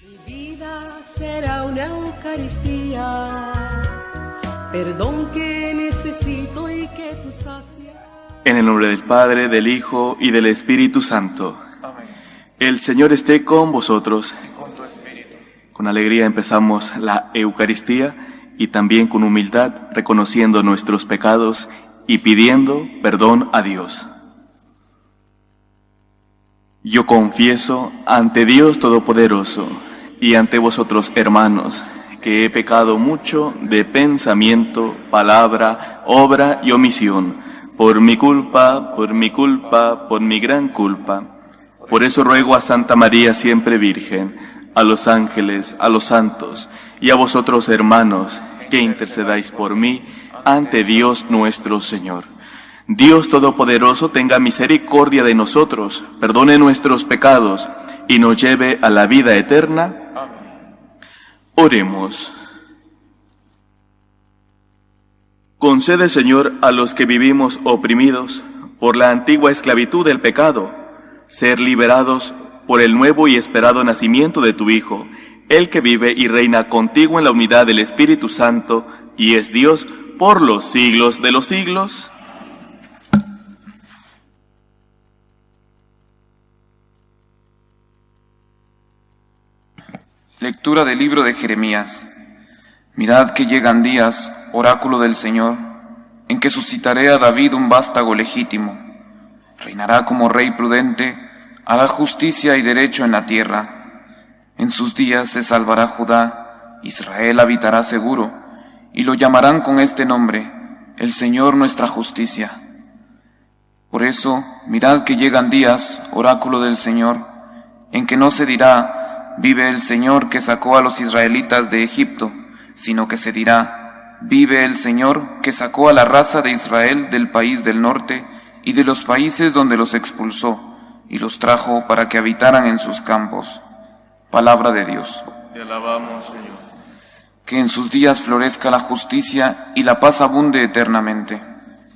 Mi vida será una Eucaristía, perdón que necesito y que tú sacias. En el nombre del Padre, del Hijo y del Espíritu Santo. Amén. El Señor esté con vosotros. Y con tu espíritu. Con alegría empezamos la Eucaristía y también con humildad, reconociendo nuestros pecados y pidiendo perdón a Dios. Yo confieso ante Dios Todopoderoso y ante vosotros, hermanos, que he pecado mucho de pensamiento, palabra, obra y omisión, por mi culpa, por mi gran culpa. Por eso ruego a Santa María siempre Virgen, a los ángeles, a los santos y a vosotros, hermanos, que intercedáis por mí ante Dios nuestro Señor. Dios Todopoderoso tenga misericordia de nosotros, perdone nuestros pecados y nos lleve a la vida eterna. Amén. Oremos. Concede, Señor, a los que vivimos oprimidos por la antigua esclavitud del pecado, ser liberados por el nuevo y esperado nacimiento de tu Hijo, el que vive y reina contigo en la unidad del Espíritu Santo y es Dios por los siglos de los siglos. Lectura del libro de Jeremías. Mirad que llegan días, oráculo del Señor, en que suscitaré a David un vástago legítimo. Reinará como rey prudente, hará justicia y derecho en la tierra. En sus días se salvará Judá, Israel habitará seguro, y lo llamarán con este nombre, el Señor nuestra justicia. Por eso, mirad que llegan días, oráculo del Señor, en que no se dirá, vive el Señor que sacó a los israelitas de Egipto, sino que se dirá, vive el Señor que sacó a la raza de Israel del país del norte y de los países donde los expulsó, y los trajo para que habitaran en sus campos. Palabra de Dios. Te alabamos, Señor. Que en sus días florezca la justicia y la paz abunde eternamente.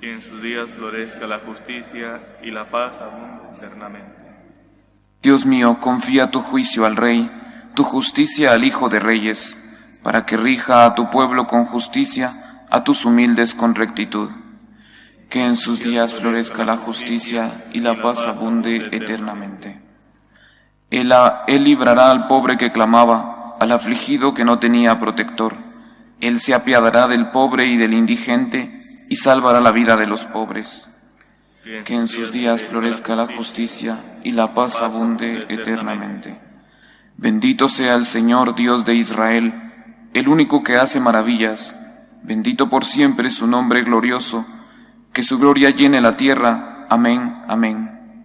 Que en sus días florezca la justicia y la paz abunde eternamente. Dios mío, confía tu juicio al Rey, tu justicia al Hijo de Reyes, para que rija a tu pueblo con justicia, a tus humildes con rectitud. Que en sus días florezca la justicia y la paz abunde eternamente. Él librará al pobre que clamaba, al afligido que no tenía protector. Él se apiadará del pobre y del indigente y salvará la vida de los pobres. Que en sus días florezca la justicia y la paz abunde eternamente. Bendito sea el Señor Dios de Israel, el único que hace maravillas. Bendito por siempre su nombre glorioso, que su gloria llene la tierra. Amén, amén.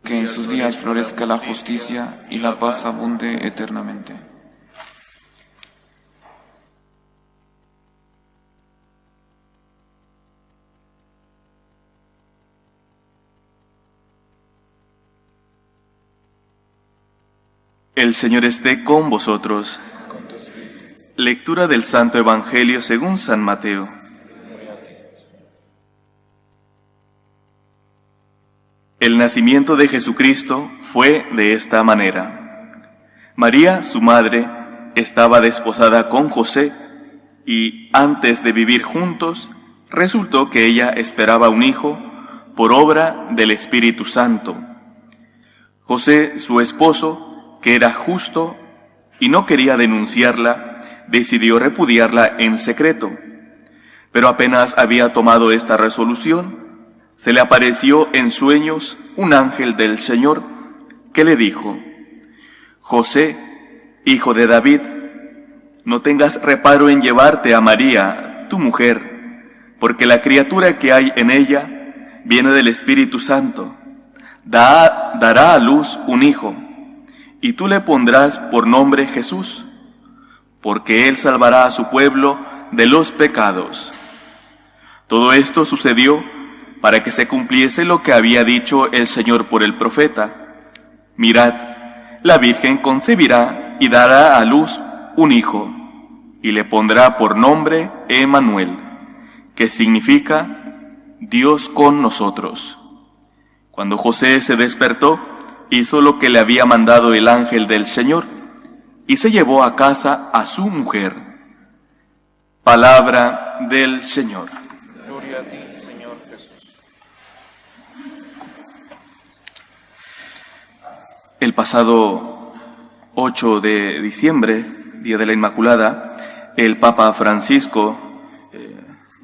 Que en sus días florezca la justicia y la paz abunde eternamente. El Señor esté con vosotros. Lectura del Santo Evangelio según San Mateo. El nacimiento de Jesucristo fue de esta manera. María, su madre, estaba desposada con José y antes de vivir juntos, resultó que ella esperaba un hijo por obra del Espíritu Santo. José, su esposo, que era justo y no quería denunciarla, decidió repudiarla en secreto. Pero apenas había tomado esta resolución, se le apareció en sueños un ángel del Señor que le dijo: José, hijo de David, no tengas reparo en llevarte a María, tu mujer, porque la criatura que hay en ella viene del Espíritu Santo. Dará a luz un hijo, y tú le pondrás por nombre Jesús, porque él salvará a su pueblo de los pecados. Todo esto sucedió para que se cumpliese lo que había dicho el Señor por el profeta: mirad, la Virgen concebirá y dará a luz un hijo, y le pondrá por nombre Emmanuel, que significa Dios con nosotros. Cuando José se despertó, hizo lo que le había mandado el ángel del Señor, y se llevó a casa a su mujer. Palabra del Señor. Gloria a ti, Señor Jesús. El pasado 8 de diciembre, Día de la Inmaculada, el Papa Francisco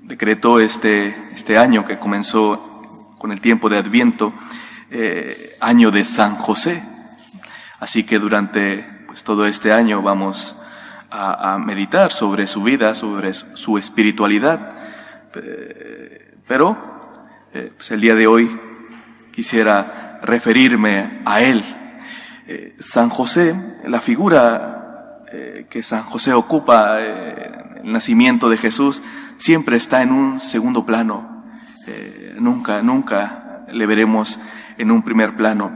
decretó este año que comenzó con el tiempo de Adviento, año de San José. Así que durante todo este año vamos a meditar sobre su vida, sobre su espiritualidad. Pero el día de hoy quisiera referirme a él. San José, la figura que San José ocupa en el nacimiento de Jesús, siempre está en un segundo plano. Nunca le veremos en un primer plano.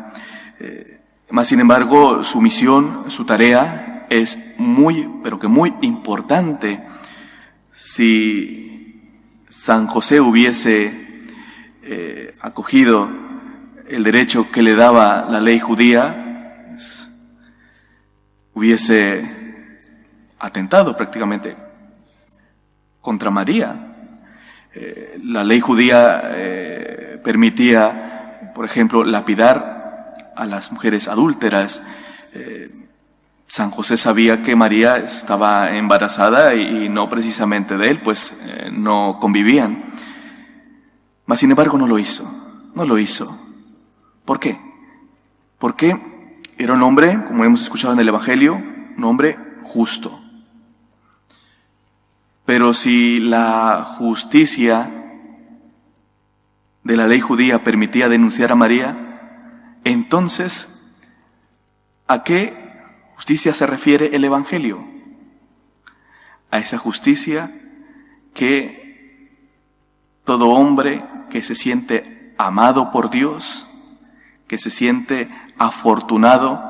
Mas, sin embargo, su misión, su tarea es pero que muy importante. Si San José hubiese acogido el derecho que le daba la ley judía, hubiese atentado prácticamente contra María. La ley judía permitía, por ejemplo, lapidar a las mujeres adúlteras. San José sabía que María estaba embarazada y no precisamente de él, pues no convivían. Mas, sin embargo, no lo hizo. ¿Por qué? Porque era un hombre, como hemos escuchado en el Evangelio, un hombre justo. Pero si la justicia de la ley judía permitía denunciar a María, entonces, ¿a qué justicia se refiere el Evangelio? A esa justicia que todo hombre que se siente amado por Dios, que se siente afortunado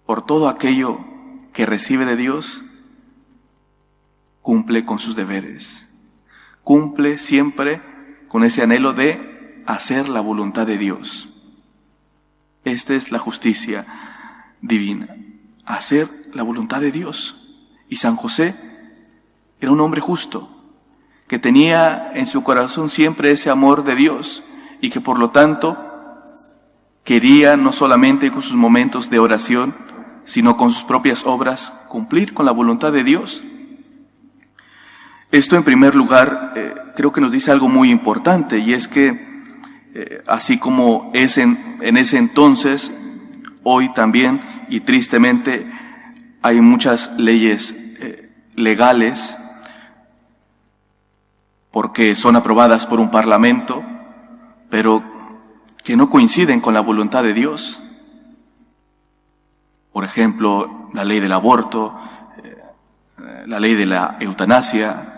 por todo aquello que recibe de Dios, cumple con sus deberes, cumple siempre con ese anhelo de hacer la voluntad de Dios. Esta es la justicia divina, hacer la voluntad de Dios. Y San José era un hombre justo, que tenía en su corazón siempre ese amor de Dios y que por lo tanto quería no solamente con sus momentos de oración, sino con sus propias obras cumplir con la voluntad de Dios. Esto, en primer lugar, creo que nos dice algo muy importante, y es que así como es en ese entonces, hoy también, y tristemente, hay muchas leyes legales porque son aprobadas por un parlamento, pero que no coinciden con la voluntad de Dios. Por ejemplo, la ley del aborto, la ley de la eutanasia,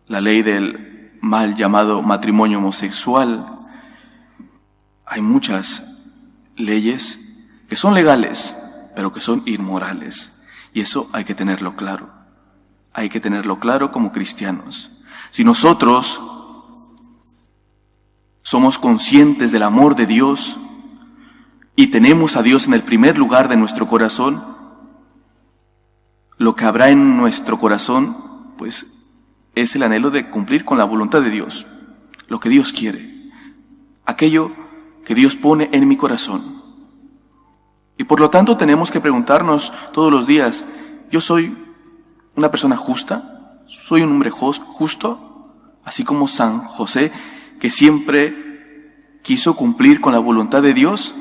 la ley del mal llamado matrimonio homosexual. Hay muchas leyes que son legales, pero que son inmorales. Y eso hay que tenerlo claro. Hay que tenerlo claro como cristianos. Si nosotros somos conscientes del amor de Dios y tenemos a Dios en el primer lugar de nuestro corazón, lo que habrá en nuestro corazón, pues, es el anhelo de cumplir con la voluntad de Dios, lo que Dios quiere, aquello que Dios pone en mi corazón. Y por lo tanto tenemos que preguntarnos todos los días, ¿yo soy una persona justa? ¿Soy un hombre justo? Así como San José, que siempre quiso cumplir con la voluntad de Dios,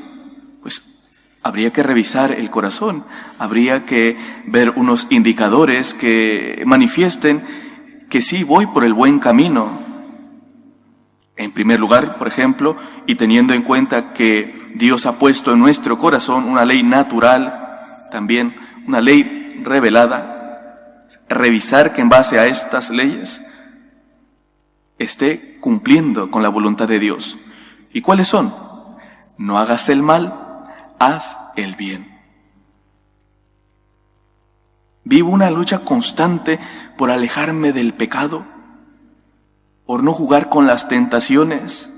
pues habría que revisar el corazón, habría que ver unos indicadores que manifiesten que sí voy por el buen camino. En primer lugar, por ejemplo, y teniendo en cuenta que Dios ha puesto en nuestro corazón una ley natural, también una ley revelada, revisar que en base a estas leyes esté cumpliendo con la voluntad de Dios. ¿Y cuáles son? No hagas el mal, haz el bien. Vivo una lucha constante por alejarme del pecado, por no jugar con las tentaciones,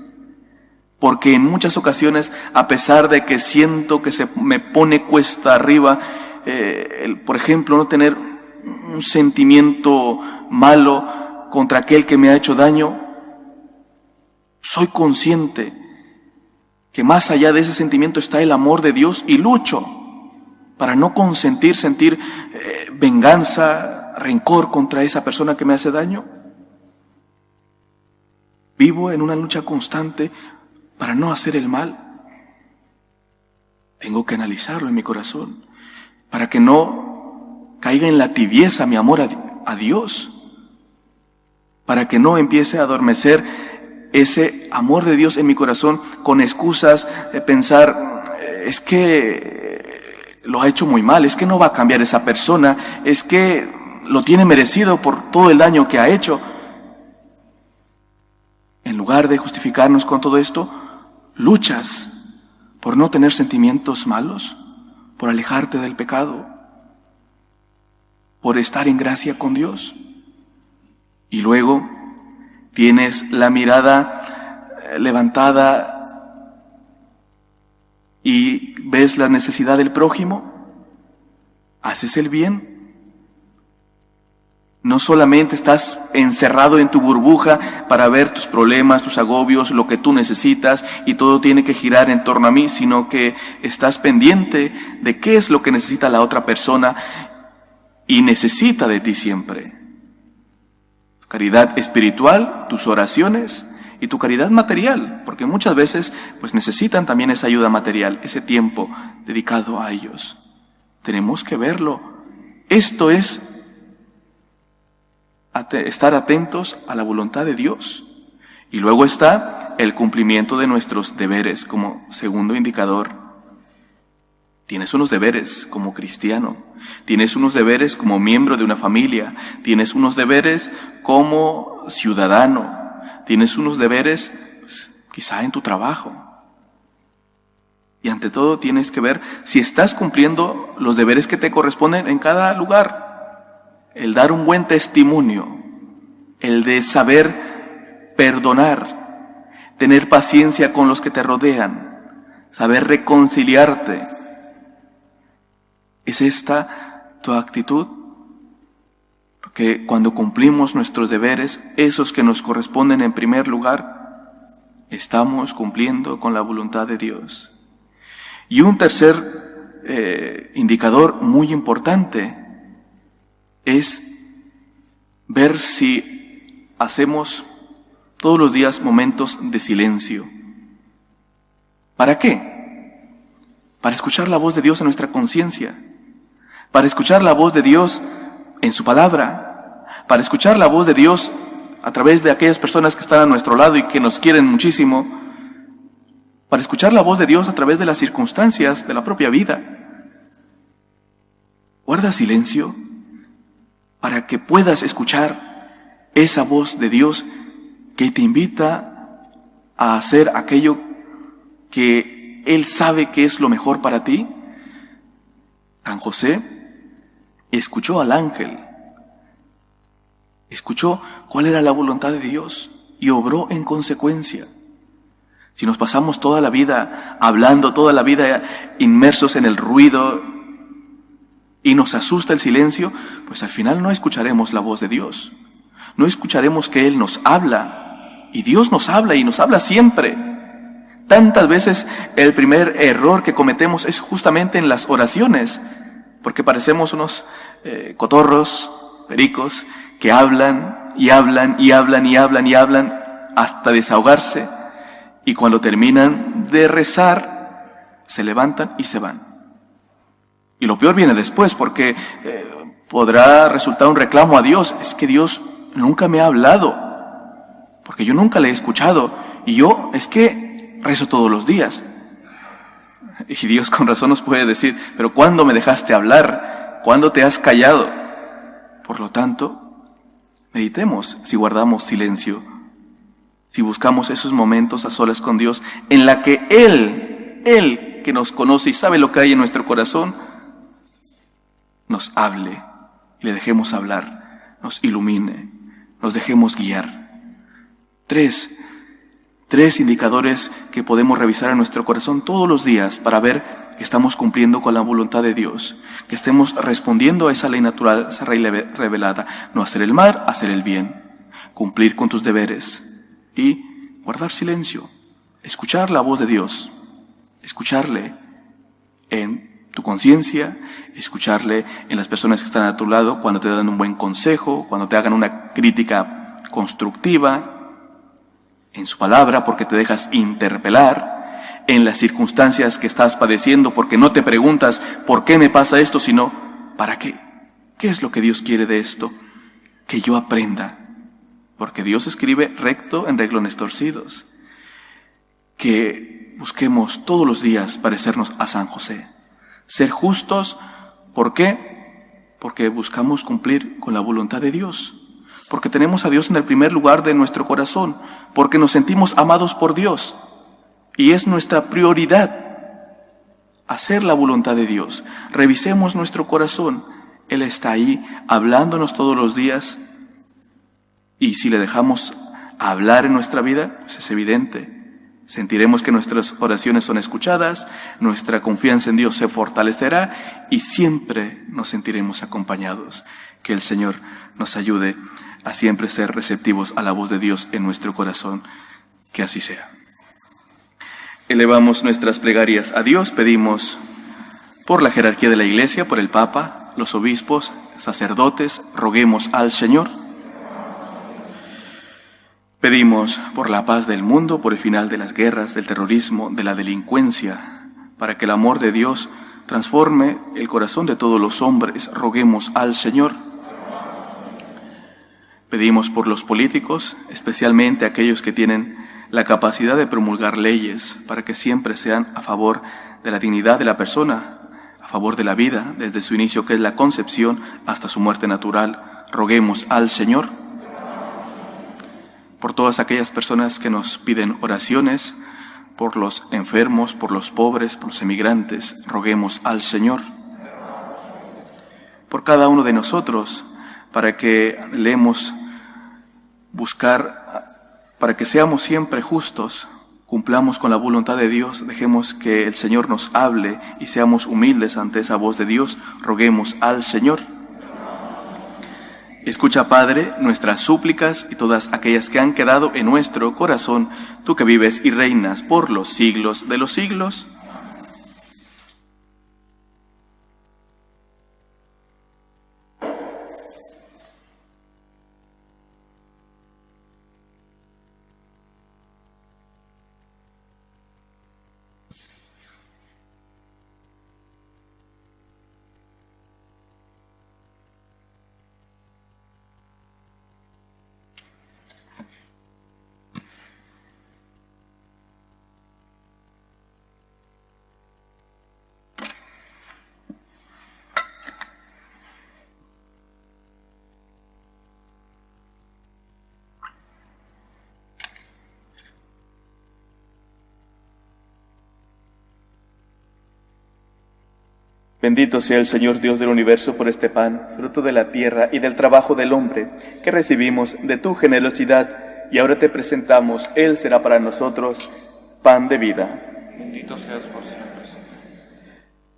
porque en muchas ocasiones, a pesar de que siento que se me pone cuesta arriba por ejemplo, no tener un sentimiento malo contra aquel que me ha hecho daño, soy consciente que más allá de ese sentimiento está el amor de Dios y lucho para no sentir venganza, rencor contra esa persona que me hace daño. Vivo en una lucha constante para no hacer el mal. Tengo que analizarlo en mi corazón para que no caiga en la tibieza mi amor a Dios, para que no empiece a adormecer ese amor de Dios en mi corazón con excusas de pensar, es que lo ha hecho muy mal, es que no va a cambiar esa persona, es que lo tiene merecido por todo el daño que ha hecho. En lugar de justificarnos con todo esto, luchas por no tener sentimientos malos, por alejarte del pecado, por estar en gracia con Dios. Y luego tienes la mirada levantada y ves la necesidad del prójimo, haces el bien. No solamente estás encerrado en tu burbuja para ver tus problemas, tus agobios, lo que tú necesitas y todo tiene que girar en torno a mí, sino que estás pendiente de qué es lo que necesita la otra persona y necesita de ti siempre. Tu caridad espiritual, tus oraciones y tu caridad material, porque muchas veces pues necesitan también esa ayuda material, ese tiempo dedicado a ellos. Tenemos que verlo. Esto es estar atentos a la voluntad de Dios. Y luego está el cumplimiento de nuestros deberes como segundo indicador. Tienes unos deberes como cristiano, tienes unos deberes como miembro de una familia, tienes unos deberes como ciudadano, tienes unos deberes pues, quizá en tu trabajo. Y ante todo tienes que ver si estás cumpliendo los deberes que te corresponden en cada lugar. El dar un buen testimonio, el de saber perdonar, tener paciencia con los que te rodean, saber reconciliarte. ¿Es esta tu actitud? Porque cuando cumplimos nuestros deberes, esos que nos corresponden en primer lugar, estamos cumpliendo con la voluntad de Dios. Y un tercer indicador muy importante es ver si hacemos todos los días momentos de silencio. ¿Para qué? Para escuchar la voz de Dios en nuestra conciencia, para escuchar la voz de Dios en su palabra, para escuchar la voz de Dios a través de aquellas personas que están a nuestro lado y que nos quieren muchísimo, para escuchar la voz de Dios a través de las circunstancias de la propia vida. Guarda silencio para que puedas escuchar esa voz de Dios que te invita a hacer aquello que Él sabe que es lo mejor para ti. San José escuchó al ángel, escuchó cuál era la voluntad de Dios y obró en consecuencia. Si nos pasamos toda la vida hablando, toda la vida inmersos en el ruido, y nos asusta el silencio, pues al final no escucharemos la voz de Dios. No escucharemos que Él nos habla. Y Dios nos habla y nos habla siempre. Tantas veces el primer error que cometemos es justamente en las oraciones, porque parecemos unos cotorros, pericos, que hablan y hablan y hablan y hablan y hablan hasta desahogarse. Y cuando terminan de rezar, se levantan y se van. Y lo peor viene después, porque podrá resultar un reclamo a Dios. Es que Dios nunca me ha hablado, porque yo nunca le he escuchado. Y yo es que rezo todos los días. Y Dios con razón nos puede decir, pero ¿cuándo me dejaste hablar? ¿Cuándo te has callado? Por lo tanto, meditemos si guardamos silencio, si buscamos esos momentos a solas con Dios, en la que Él que nos conoce y sabe lo que hay en nuestro corazón, nos hable, le dejemos hablar, nos ilumine, nos dejemos guiar. Tres indicadores que podemos revisar en nuestro corazón todos los días para ver que estamos cumpliendo con la voluntad de Dios, que estemos respondiendo a esa ley natural, esa ley revelada, no hacer el mal, hacer el bien, cumplir con tus deberes y guardar silencio, escuchar la voz de Dios, escucharle en tu conciencia, escucharle en las personas que están a tu lado cuando te dan un buen consejo, cuando te hagan una crítica constructiva, en su palabra porque te dejas interpelar, en las circunstancias que estás padeciendo porque no te preguntas ¿por qué me pasa esto? Sino ¿para qué? ¿Qué es lo que Dios quiere de esto? Que yo aprenda, porque Dios escribe recto en renglones torcidos. Que busquemos todos los días parecernos a San José, ser justos. ¿Por qué? Porque buscamos cumplir con la voluntad de Dios, porque tenemos a Dios en el primer lugar de nuestro corazón, porque nos sentimos amados por Dios y es nuestra prioridad hacer la voluntad de Dios. Revisemos nuestro corazón, Él está ahí hablándonos todos los días, y si le dejamos hablar en nuestra vida, pues es evidente. Sentiremos que nuestras oraciones son escuchadas, nuestra confianza en Dios se fortalecerá y siempre nos sentiremos acompañados. Que el Señor nos ayude a siempre ser receptivos a la voz de Dios en nuestro corazón. Que así sea. Elevamos nuestras plegarias a Dios, pedimos por la jerarquía de la Iglesia, por el Papa, los obispos, sacerdotes, roguemos al Señor. Pedimos por la paz del mundo, por el final de las guerras, del terrorismo, de la delincuencia, para que el amor de Dios transforme el corazón de todos los hombres. Roguemos al Señor. Pedimos por los políticos, especialmente aquellos que tienen la capacidad de promulgar leyes, para que siempre sean a favor de la dignidad de la persona, a favor de la vida, desde su inicio, que es la concepción, hasta su muerte natural. Roguemos al Señor. Por todas aquellas personas que nos piden oraciones, por los enfermos, por los pobres, por los emigrantes, roguemos al Señor. Por cada uno de nosotros, para que leemos buscar, para que seamos siempre justos, cumplamos con la voluntad de Dios, dejemos que el Señor nos hable y seamos humildes ante esa voz de Dios, roguemos al Señor. Escucha, Padre, nuestras súplicas y todas aquellas que han quedado en nuestro corazón, tú que vives y reinas por los siglos de los siglos. Bendito sea el Señor Dios del universo por este pan, fruto de la tierra y del trabajo del hombre, que recibimos de tu generosidad, y ahora te presentamos. Él será para nosotros pan de vida. Bendito seas por siempre.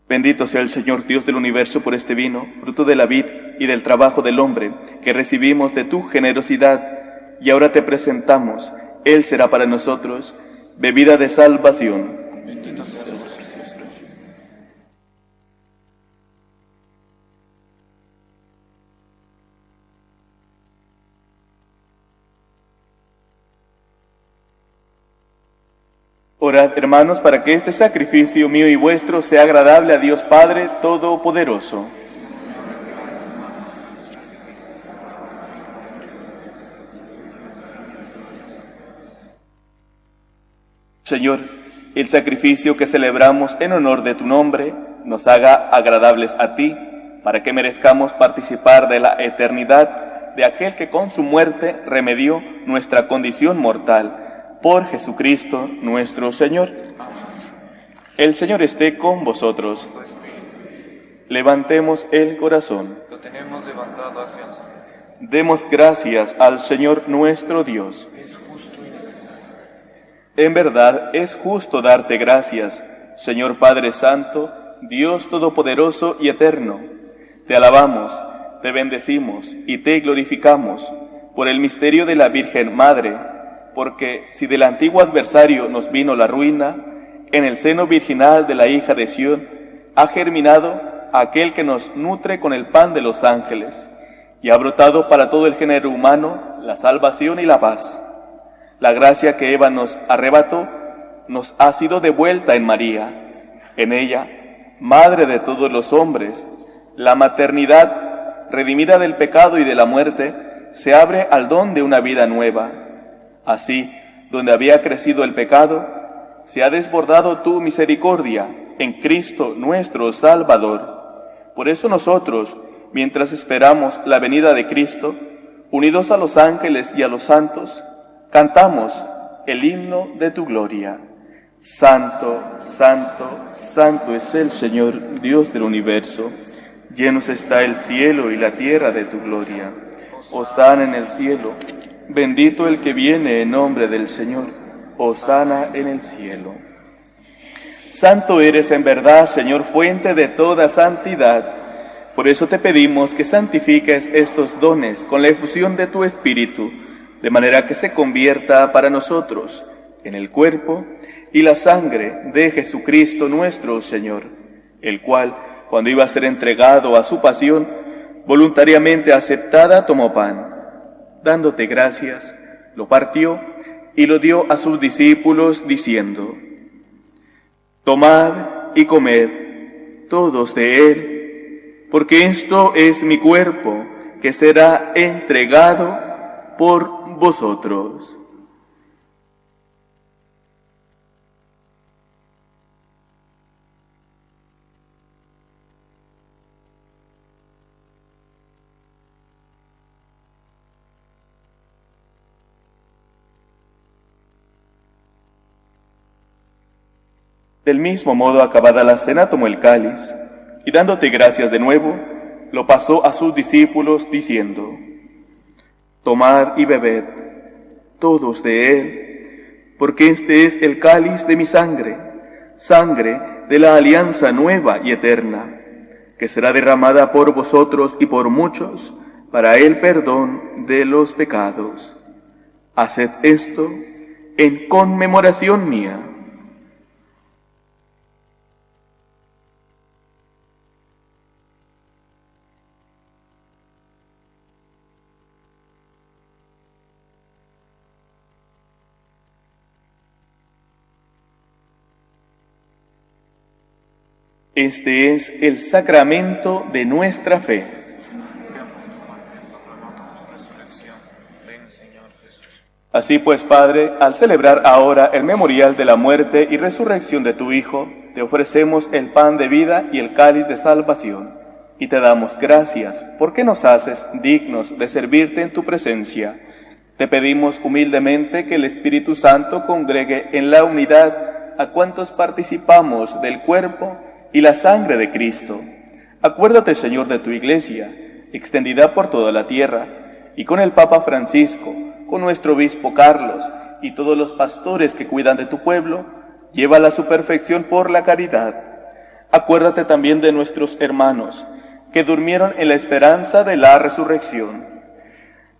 Bendito sea el Señor Dios del universo por este vino, fruto de la vid y del trabajo del hombre, que recibimos de tu generosidad, y ahora te presentamos. Él será para nosotros bebida de salvación. Bendito seas por siempre. Orad, hermanos, para que este sacrificio mío y vuestro sea agradable a Dios Padre Todopoderoso. Señor, el sacrificio que celebramos en honor de tu nombre nos haga agradables a ti, para que merezcamos participar de la eternidad de aquel que con su muerte remedió nuestra condición mortal. Por Jesucristo nuestro Señor. El Señor esté con vosotros. Levantemos el corazón. Lo tenemos levantado hacia el Señor. Demos gracias al Señor nuestro Dios. Es justo y necesario. En verdad es justo darte gracias, Señor Padre Santo, Dios Todopoderoso y Eterno, te alabamos, te bendecimos y te glorificamos por el misterio de la Virgen Madre, porque si del antiguo adversario nos vino la ruina, en el seno virginal de la hija de Sión ha germinado aquel que nos nutre con el pan de los ángeles, y ha brotado para todo el género humano la salvación y la paz. La gracia que Eva nos arrebató nos ha sido devuelta en María. En ella, Madre de todos los hombres, la maternidad, redimida del pecado y de la muerte, se abre al don de una vida nueva. Así, donde había crecido el pecado, se ha desbordado tu misericordia en Cristo nuestro Salvador. Por eso nosotros, mientras esperamos la venida de Cristo, unidos a los ángeles y a los santos, cantamos el himno de tu gloria. Santo, santo, santo es el Señor, Dios del universo. Llenos está el cielo y la tierra de tu gloria. Hosana en el cielo. Bendito el que viene en nombre del Señor. Hosana en el cielo. Santo eres en verdad, Señor, fuente de toda santidad. Por eso te pedimos que santifiques estos dones con la efusión de tu Espíritu, de manera que se convierta para nosotros en el cuerpo y la sangre de Jesucristo nuestro Señor, el cual, cuando iba a ser entregado a su pasión, voluntariamente aceptada, tomó pan. Dándote gracias, lo partió y lo dio a sus discípulos, diciendo: Tomad y comed todos de él, porque esto es mi cuerpo, que será entregado por vosotros. Del mismo modo, acabada la cena, tomó el cáliz, y dándote gracias de nuevo, lo pasó a sus discípulos, diciendo: Tomad y bebed todos de él, porque este es el cáliz de mi sangre, sangre de la alianza nueva y eterna, que será derramada por vosotros y por muchos, para el perdón de los pecados. Haced esto en conmemoración mía. Este es el sacramento de nuestra fe. Así pues, Padre, al celebrar ahora el memorial de la muerte y resurrección de tu Hijo, te ofrecemos el pan de vida y el cáliz de salvación, y te damos gracias porque nos haces dignos de servirte en tu presencia. Te pedimos humildemente que el Espíritu Santo congregue en la unidad a cuantos participamos del cuerpo y la sangre de Cristo. Acuérdate, Señor, de tu Iglesia, extendida por toda la tierra, y con el Papa Francisco, con nuestro obispo Carlos, y todos los pastores que cuidan de tu pueblo, llévala a su perfección por la caridad. Acuérdate también de nuestros hermanos, que durmieron en la esperanza de la resurrección,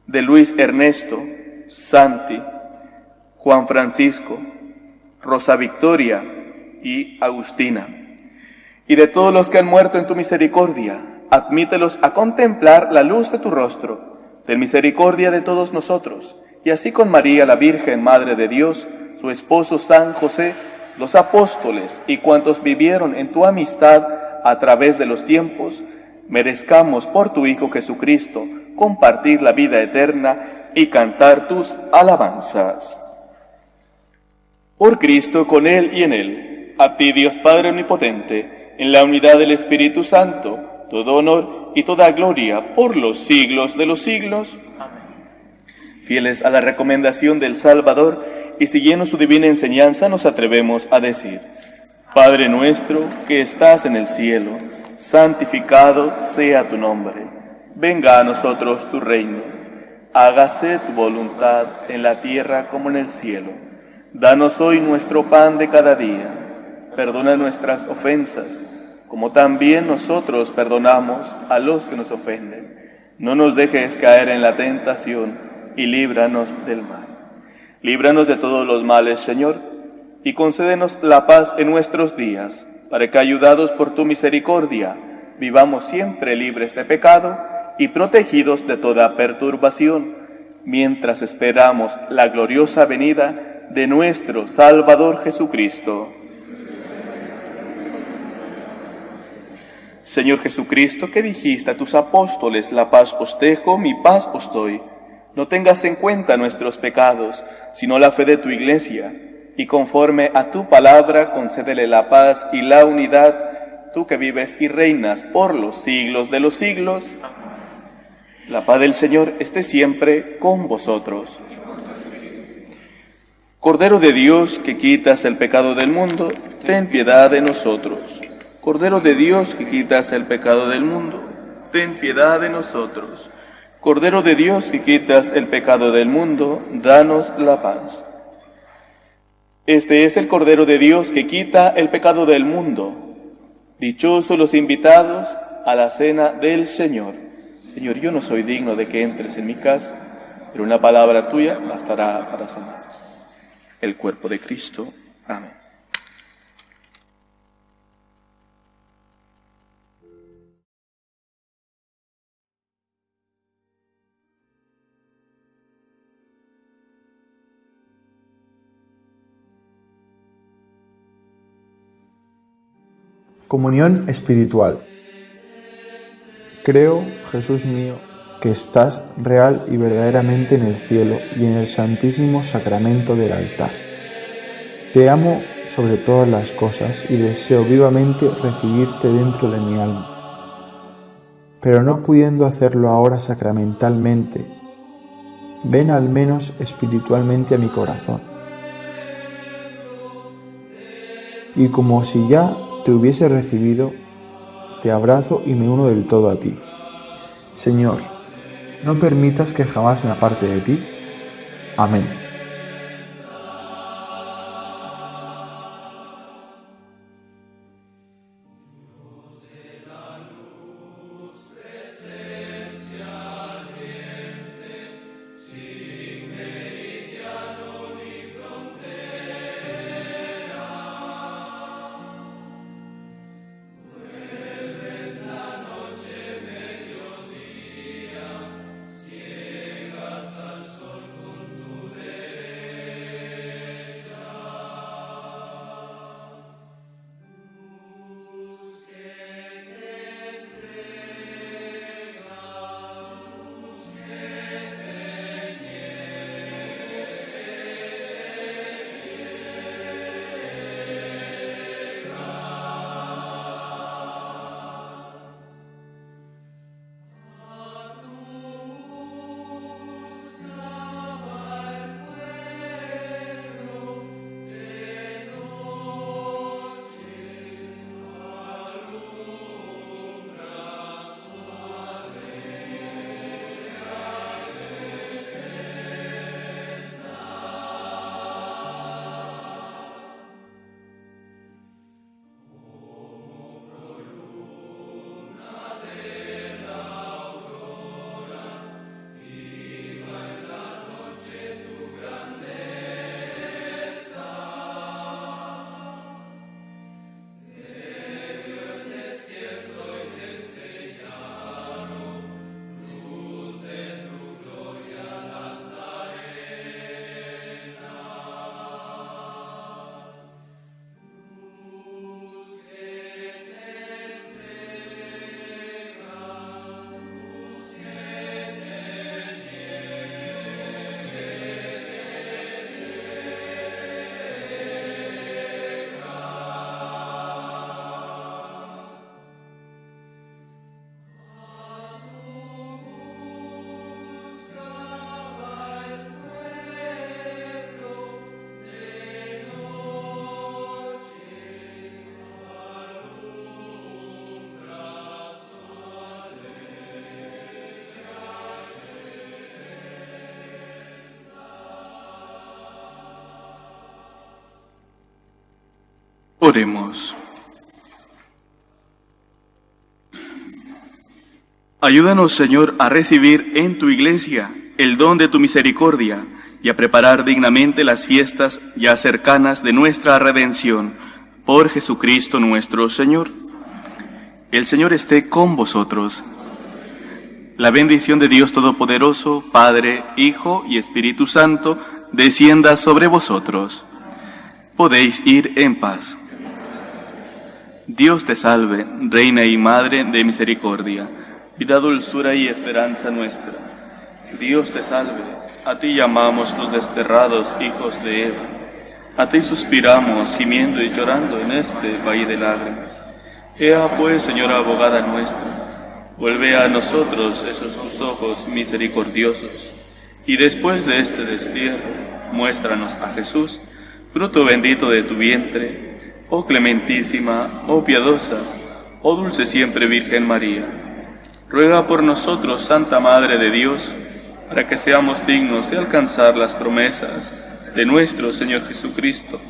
de Luis Ernesto, Santi, Juan Francisco, Rosa Victoria y Agustina, y de todos los que han muerto en tu misericordia. Admítelos a contemplar la luz de tu rostro. Ten misericordia de todos nosotros, y así con María, la Virgen Madre de Dios, su esposo San José, los apóstoles y cuantos vivieron en tu amistad a través de los tiempos, merezcamos por tu Hijo Jesucristo compartir la vida eterna y cantar tus alabanzas. Por Cristo, con Él y en Él, a ti, Dios Padre Omnipotente, en la unidad del Espíritu Santo, todo honor y toda gloria por los siglos de los siglos. Amén. Fieles a la recomendación del Salvador y siguiendo su divina enseñanza, nos atrevemos a decir: Padre nuestro que estás en el cielo, santificado sea tu nombre. Venga a nosotros tu reino. Hágase tu voluntad en la tierra como en el cielo. Danos hoy nuestro pan de cada día. perdona nuestras ofensas, como también nosotros perdonamos a los que nos ofenden. No nos dejes caer en la tentación y líbranos del mal. Líbranos de todos los males, Señor, y concédenos la paz en nuestros días, para que, ayudados por tu misericordia, vivamos siempre libres de pecado y protegidos de toda perturbación, mientras esperamos la gloriosa venida de nuestro Salvador Jesucristo. Señor Jesucristo, que dijiste a tus apóstoles: la paz os dejo, mi paz os doy. No tengas en cuenta nuestros pecados, sino la fe de tu Iglesia, y conforme a tu palabra concédele la paz y la unidad, tú que vives y reinas por los siglos de los siglos. La paz del Señor esté siempre con vosotros. Cordero de Dios, que quitas el pecado del mundo, ten piedad de nosotros. Cordero de Dios, que quitas el pecado del mundo, ten piedad de nosotros. Cordero de Dios, que quitas el pecado del mundo, danos la paz. Este es el Cordero de Dios que quita el pecado del mundo. Dichosos los invitados a la cena del Señor. Señor, yo no soy digno de que entres en mi casa, pero una palabra tuya bastará para sanar. El cuerpo de Cristo. Amén. Comunión espiritual. Creo, Jesús mío, que estás real y verdaderamente en el cielo y en el santísimo sacramento del altar. Te amo sobre todas las cosas y deseo vivamente recibirte dentro de mi alma. Pero no pudiendo hacerlo ahora sacramentalmente, ven al menos espiritualmente a mi corazón. Y como si ya te hubiese recibido, te abrazo y me uno del todo a ti. Señor, no permitas que jamás me aparte de ti. Amén. Oremos. Ayúdanos, Señor, a recibir en tu Iglesia el don de tu misericordia y a preparar dignamente las fiestas ya cercanas de nuestra redención, por Jesucristo nuestro Señor. El Señor esté con vosotros. La bendición de Dios Todopoderoso, Padre, Hijo y Espíritu Santo, descienda sobre vosotros. Podéis ir en paz. Dios te salve, Reina y Madre de misericordia, vida, dulzura y esperanza nuestra. Dios te salve, a ti llamamos los desterrados hijos de Eva. A ti suspiramos, gimiendo y llorando en este valle de lágrimas. Ea pues, Señora abogada nuestra, vuelve a nosotros esos tus ojos misericordiosos, y después de este destierro, muéstranos a Jesús, fruto bendito de tu vientre, oh clementísima, oh piadosa, oh dulce siempre Virgen María. Ruega por nosotros, Santa Madre de Dios, para que seamos dignos de alcanzar las promesas de nuestro Señor Jesucristo.